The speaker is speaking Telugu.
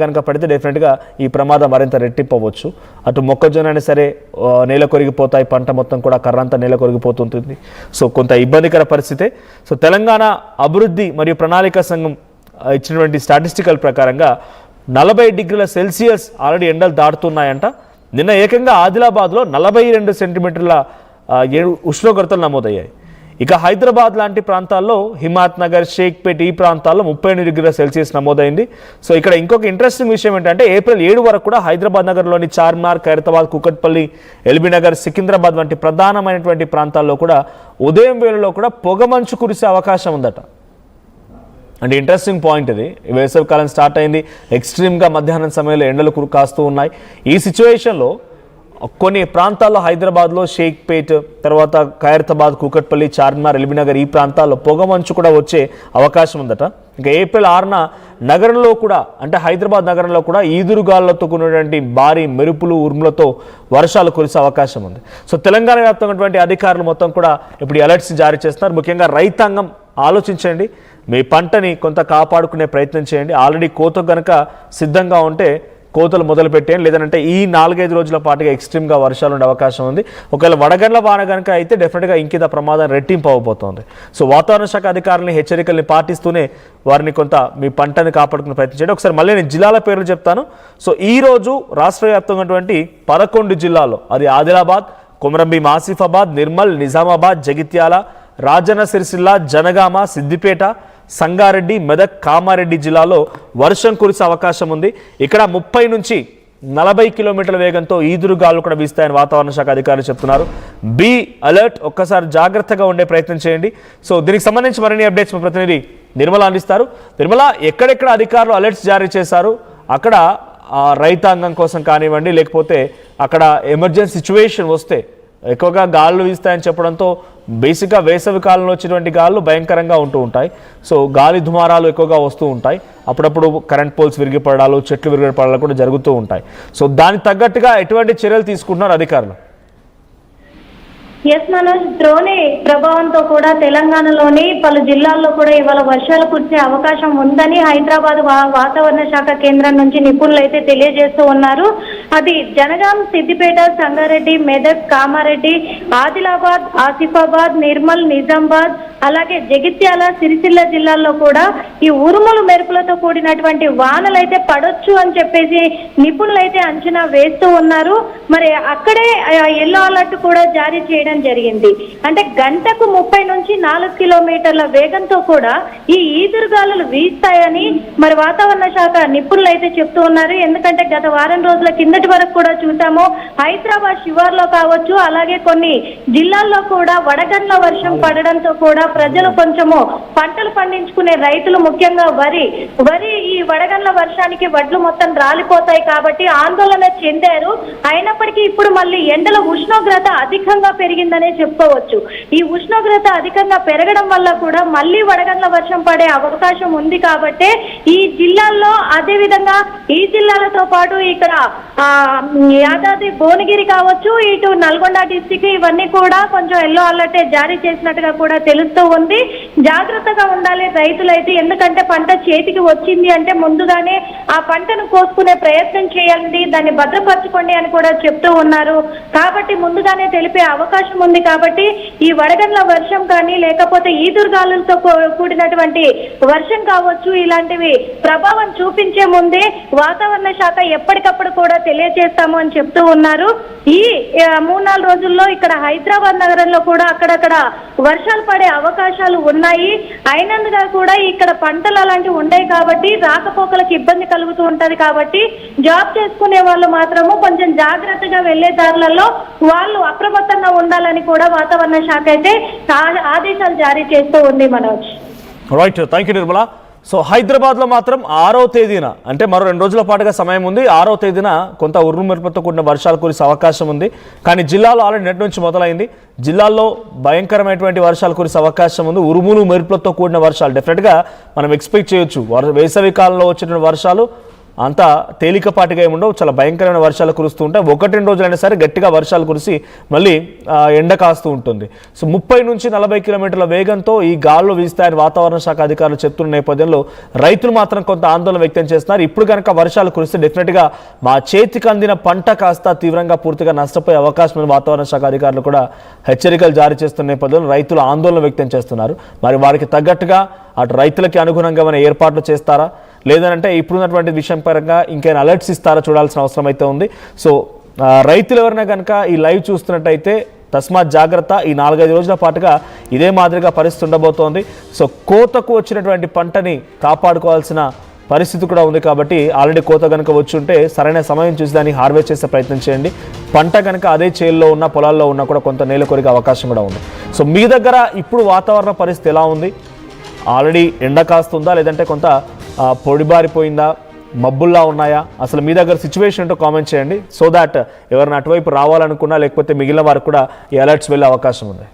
కనుక పడితే డెఫినెట్గా ఈ ప్రమాదం మరింత రెట్టింపవచ్చు. అటు మొక్కజొన్న అయినా సరే నేల కొరిగిపోతాయి, పంట మొత్తం కూడా కర్రంతా నేల కొరిగిపోతుంటుంది. సో కొంత ఇబ్బందికర పరిస్థితే. సో తెలంగాణ అభివృద్ధి మరియు ప్రణాళిక సంఘం ఇచ్చినటువంటి స్టాటిస్టికల్ ప్రకారంగా 40 డిగ్రీల సెల్సియస్ ఆల్రెడీ ఎండలు దాటుతున్నాయంట. నిన్న ఏకంగా ఆదిలాబాద్లో 42 సెంటీమీటర్ల ఉష్ణోగ్రతలు నమోదయ్యాయి. ఇక హైదరాబాద్ లాంటి ప్రాంతాల్లో హిమాయత్ నగర్, షేక్పేట్ ఈ ప్రాంతాల్లో 38 డిగ్రీల సెల్సియస్ నమోదైంది. సో ఇక్కడ ఇంకొక ఇంట్రెస్టింగ్ విషయం ఏంటంటే ఏప్రిల్ 7 వరకు కూడా హైదరాబాద్ నగర్లోని చార్మినార్, ఖైరతాబాద్, కుకట్పల్లి, ఎల్బీ నగర్, సికింద్రాబాద్ వంటి ప్రధానమైనటువంటి ప్రాంతాల్లో కూడా ఉదయం వేళలో కూడా పొగమంచు కురిసే అవకాశం ఉందట. అంటే ఇంట్రెస్టింగ్ పాయింట్ ఇది. వేసవి కాలం స్టార్ట్ అయింది, ఎక్స్ట్రీమ్గా మధ్యాహ్నం సమయంలో ఎండలు కాస్తూ ఉన్నాయి. ఈ సిచ్యువేషన్లో కొన్ని ప్రాంతాల్లో హైదరాబాద్లో షేక్పేట్, తర్వాత ఖైరతాబాద్, కుకట్పల్లి, చార్మినార్, ఎల్బీ నగర్ ఈ ప్రాంతాల్లో పొగమంచు కూడా వచ్చే అవకాశం ఉందట. ఇంకా ఏప్రిల్ 6న నగరంలో కూడా అంటే హైదరాబాద్ నగరంలో కూడా ఈదురుగాళ్లతో కూడినటువంటి భారీ మెరుపులు, ఉరుములతో వర్షాలు కురిసే అవకాశం ఉంది. సో తెలంగాణ వ్యాప్తంగా అధికారులు మొత్తం కూడా ఇప్పుడు అలర్ట్స్ జారీ చేస్తున్నారు. ముఖ్యంగా రైతాంగం ఆలోచించండి, మీ పంటని కొంత కాపాడుకునే ప్రయత్నం చేయండి. ఆల్రెడీ కోత కనుక సిద్ధంగా ఉంటే కోతలు మొదలు పెట్టేయండి, లేదంటే ఈ 4-5 రోజుల పాటుగా ఎక్స్ట్రీమ్గా వర్షాలు ఉండే అవకాశం ఉంది. ఒకవేళ వడగండ్ల వాన కనుక అయితే డెఫినెట్గా ఇంకిత ప్రమాదం రెట్టింపు అవబోతోంది. సో వాతావరణ శాఖ అధికారులని హెచ్చరికల్ని పాటిస్తూనే వారిని కొంత మీ పంటని కాపాడుకునే ప్రయత్నం చేయండి. ఒకసారి మళ్ళీ నేను జిల్లాల పేర్లు చెప్తాను. సో ఈరోజు రాష్ట్ర వ్యాప్తంగా 11 జిల్లాల్లో, అది ఆదిలాబాద్, కొమరంభీం, ఆసిఫాబాద్, నిర్మల్, నిజామాబాద్, జగిత్యాల, రాజన్న సిరిసిల్ల, జనగామ, సిద్దిపేట, సంగారెడ్డి, మెదక్, కామారెడ్డి జిల్లాలో వర్షం కురిసే అవకాశం ఉంది. ఇక్కడ 30 నుంచి 40 కిలోమీటర్ల వేగంతో ఈదురుగాలు కూడా వీస్తాయని వాతావరణ శాఖ అధికారులు చెప్తున్నారు. బీ అలర్ట్, ఒక్కసారి జాగ్రత్తగా ఉండే ప్రయత్నం చేయండి. సో దీనికి సంబంధించి మరిన్ని అప్డేట్స్ మా ప్రతినిధి నిర్మల అందిస్తారు. నిర్మల, ఎక్కడెక్కడ అధికారులు అలర్ట్స్ జారీ చేశారు, అక్కడ రైతాంగం కోసం కానివ్వండి, లేకపోతే అక్కడ ఎమర్జెన్సీ సిచ్యువేషన్ వస్తే ఎక్కువగా గాలులు వీస్తాయని చెప్పడంతో బేసిక్గా వేసవి కాలంలో వచ్చినటువంటి గాలులు భయంకరంగా ఉంటూ ఉంటాయి. సో గాలి దుమారాలు ఎక్కువగా వస్తూ ఉంటాయి, అప్పుడప్పుడు కరెంట్ పోల్స్ విరిగిపడాలు, చెట్లు విరిగిపడాలు కూడా జరుగుతూ ఉంటాయి. సో దానికి తగ్గట్టుగా ఎటువంటి చర్యలు తీసుకుంటున్నారు అధికారులు? ఎస్ మనోజ్, ద్రోణి ప్రభావంతో కూడా తెలంగాణలోని పలు జిల్లాల్లో కూడా ఇవాళ వర్షాలు కురిసే అవకాశం ఉందని హైదరాబాద్ వాతావరణ శాఖ కేంద్రం నుంచి నిపుణులు అయితే తెలియజేస్తూ ఉన్నారు. అది జనగాం, సిద్దిపేట, సంగారెడ్డి, మెదక్, కామారెడ్డి, ఆదిలాబాద్, ఆసిఫాబాద్, నిర్మల్, నిజామాబాద్, అలాగే జగిత్యాల, సిరిసిల్ల జిల్లాల్లో కూడా ఈ ఉరుములు మెరుపులతో కూడినటువంటి వానలు అయితే పడొచ్చు అని చెప్పేసి నిపుణులు అయితే అంచనా వేస్తూ ఉన్నారు. మరి అక్కడే ఎల్లో అలర్ట్ కూడా జారీ చేయడం జరిగింది. అంటే గంటకు 30 నుంచి 4 కిలోమీటర్ల వేగంతో కూడా ఈ ఈదురుగాలులు వీస్తాయని మరి వాతావరణ శాఖ నిపుణులు అయితే చెప్తూ ఉన్నారు. ఎందుకంటే గత వారం రోజుల కిందటి వరకు కూడా చూసాము, హైదరాబాద్ శివార్లో కావచ్చు, అలాగే కొన్ని జిల్లాల్లో కూడా వడగండ్ల వర్షం పడడంతో కూడా ప్రజలు కొంచెము పంటలు పండించుకునే రైతులు, ముఖ్యంగా వరి ఈ వడగండ్ల వర్షానికి వడ్లు మొత్తం రాలిపోతాయి కాబట్టి ఆందోళన చెందారు. అయినప్పటికీ ఇప్పుడు మళ్ళీ ఎండల ఉష్ణోగ్రత అధికంగా పెరిగిందనే చెప్పుకోవచ్చు. ఈ ఉష్ణోగ్రత అధికంగా పెరగడం వల్ల కూడా మళ్ళీ వడగండ్ల వర్షం పడే అవకాశం ఉంది కాబట్టి ఈ జిల్లాల్లో, అదే విధంగా ఈ జిల్లాలతో పాటు ఇక్కడ యాదాద్రి, భువనగిరి కావచ్చు, ఇటు నల్గొండ డిస్టిక్ ఇవన్నీ కూడా కొంచెం ఎల్లో అలర్ట్ జారీ చేసినట్టుగా కూడా తెలుస్తూ ఉంది. జాగ్రత్తగా ఉండాలి రైతులైతే, ఎందుకంటే పంట చేతికి వచ్చింది అంటే ముందుగానే ఆ పంటను కోసుకునే ప్రయత్నం చేయండి, దాన్ని భద్రపరచుకోండి అని కూడా చెప్తూ ఉన్నారు. కాబట్టి ముందుగానే తెలిపే అవకాశం ఉంది. కాబట్టి ఈ వడగండ్ల వర్షం కానీ, లేకపోతే ఈదురుగాలులతో కూడినటువంటి వర్షం కావచ్చు, ఇలాంటివి ప్రభావం చూపించే ముందే వాతావరణ శాఖ ఎప్పటికప్పుడు కూడా తెలియజేస్తాము అని చెప్తూ ఉన్నారు. ఈ 3-4 రోజుల్లో ఇక్కడ హైదరాబాద్ నగరంలో కూడా అక్కడక్కడ వర్షాలు పడే అవకాశాలు ఉన్నాయి. అయినందుగా కూడా ఇక్కడ పంటలు అలాంటివి ఉండవు కాబట్టి రాకపోకలకు ఇబ్బంది కలుగుతూ ఉంటది. కాబట్టి జాబ్ చేసుకునే వాళ్ళు మాత్రము కొంచెం జాగ్రత్తగా వెళ్లే దారులలో వాళ్ళు అప్రమత్తంగా ఉండాలని కూడా వాతావరణ శాఖ అయితే ఆదేశాలు జారీ చేస్తూ ఉంది. Manoj, right, thank you Nirmala. So హైదరాబాద్లో మాత్రం 6వ తేదీన, అంటే మరో 2 రోజుల పాటుగా సమయం ఉంది, 6వ తేదీన కొంత ఉరుము మెరుపులతో కూడిన వర్షాలు కురిసే అవకాశం ఉంది. కానీ జిల్లాలో ఆల్రెడీ నేటి నుంచి మొదలైంది. జిల్లాల్లో భయంకరమైనటువంటి వర్షాలు కురిసే అవకాశం ఉంది. ఉరుములు మెరుపులతో కూడిన వర్షాలు డెఫినెట్గా మనం ఎక్స్పెక్ట్ చేయొచ్చు. వేసవి కాలంలో వచ్చిన వర్షాలు అంతా తేలికపాటిగా ఏమి ఉండవు, చాలా భయంకరమైన వర్షాలు కురుస్తూ ఉంటాయి. 1-2 రోజులైనా సరే గట్టిగా వర్షాలు కురిసి మళ్ళీ ఎండ కాస్తూ ఉంటుంది. సో 30 నుంచి 40 కిలోమీటర్ల వేగంతో ఈ గాలులు వీస్తాయని వాతావరణ శాఖ అధికారులు చెప్తున్న నేపథ్యంలో రైతులు మాత్రం కొంత ఆందోళన వ్యక్తం చేస్తున్నారు. ఇప్పుడు కనుక వర్షాలు కురిస్తే డెఫినెట్గా మా చేతికి అందిన పంట కాస్త తీవ్రంగా పూర్తిగా నష్టపోయే అవకాశం ఉంది. వాతావరణ శాఖ అధికారులు కూడా హెచ్చరికలు జారీ చేస్తున్న నేపథ్యంలో రైతులు ఆందోళన వ్యక్తం చేస్తున్నారు. మరి వారికి తగ్గట్టుగా అటు రైతులకి అనుగుణంగా ఏమైనా ఏర్పాట్లు చేస్తారా, లేదంటే ఇప్పుడున్నటువంటి విషయం పరంగా ఇంకైనా అలర్ట్స్ ఇస్తారా చూడాల్సిన అవసరం అయితే ఉంది. సో రైతులు ఎవరైనా కనుక ఈ లైవ్ చూస్తున్నట్టయితే తస్మాత్ జాగ్రత్త. ఈ 4-5 రోజుల పాటుగా ఇదే మాదిరిగా పరిస్థితి ఉండబోతోంది. సో కోతకు వచ్చినటువంటి పంటని కాపాడుకోవాల్సిన పరిస్థితి కూడా ఉంది. కాబట్టి ఆల్రెడీ కోత కనుక వచ్చి ఉంటే సరైన సమయం చూసి దాన్ని హార్వెస్ట్ చేసే ప్రయత్నం చేయండి. పంట కనుక అదే చేల్లో ఉన్న పొలాల్లో ఉన్నా కూడా కొంత నేల కొరిగే అవకాశం కూడా ఉంది. సో మీ దగ్గర ఇప్పుడు వాతావరణ పరిస్థితి ఎలా ఉంది? ఆల్రెడీ ఎండ కాస్తుందా, లేదంటే కొంత పొడిబారిపోయిందా, మబ్బుల్లా ఉన్నాయా? అసలు మీ దగ్గర సిచ్యువేషన్ ఏంటో కామెంట్ చేయండి. సో దాట్ ఎవరైనా అటువైపు రావాలనుకున్నా లేకపోతే మిగిలిన వారికి కూడా ఈ అలర్ట్స్ వెళ్ళే అవకాశం ఉంది.